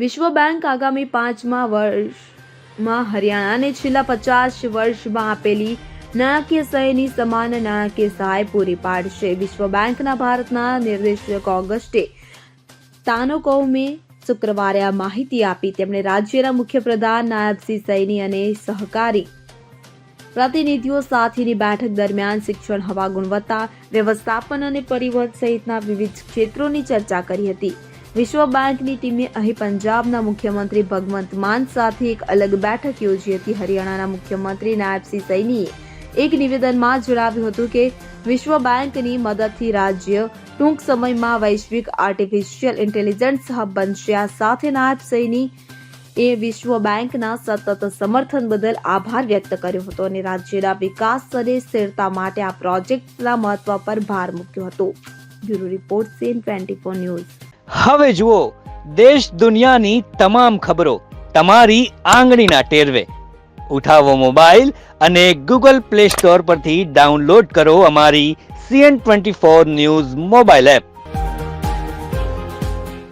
વિશ્વ બેંક આગામી 5મા વર્ષમાં હરિયાણાને છેલ્લા 50 વર્ષમાં આપેલી નાણાકીય સહાયની સમાન નાણાકીય સહાય પૂરી પાડશે. વિશ્વ બેંકના ભારતના નિર્દેશક ઓગસ્ટે તાનોકોમે શુક્રવારે આ માહિતી આપી. તેમણે રાજ્યના મુખ્યપ્રધાન, નાયબ શ્રી સૈની અને સહકારી પ્રતિનિધિઓ સાથેની બેઠક દરમિયાન શિક્ષણ, હવા ગુણવત્તા વ્યવસ્થાપન અને પરિવહન સહિતના વિવિધ ક્ષેત્રોની ચર્ચા કરી હતી. વિશ્વ બેંકની ટીમે અહીં પંજાબના મુખ્યમંત્રી ભગવંત માન સાથે એક અલગ બેઠક યોજી હતી. હરિયાણાના મુખ્યમંત્રી નાયબ શ્રી સૈનીએ એક નિવેદનમાં જણાવ્યું હતું કે વિશ્વ બેંકની મદદથી રાજ્ય ટૂંક સમયમાં વૈશ્વિક આર્ટિફિશિયલ ઇન્ટેલિજન્સ હબ બનશે. આ સાથે નાયબ સૈની એ વિશ્વ બેંકના સતત સમર્થન બદલ આભાર વ્યક્ત કર્યો હતો અને રાજ્યના વિકાસ અને સ્થિરતા માટે આ પ્રોજેક્ટના મહત્વ પર ભાર મૂક્યો હતો. Bureau report CN24 news. હવે જુઓ દેશ દુનિયાની તમામ ખબરો તમારી આંગળીના ટેરવે. ઉઠાવો મોબાઈલ અને Google Play Store પરથી ડાઉનલોડ કરો અમારી CN24 ન્યૂઝ મોબાઈલ એપ.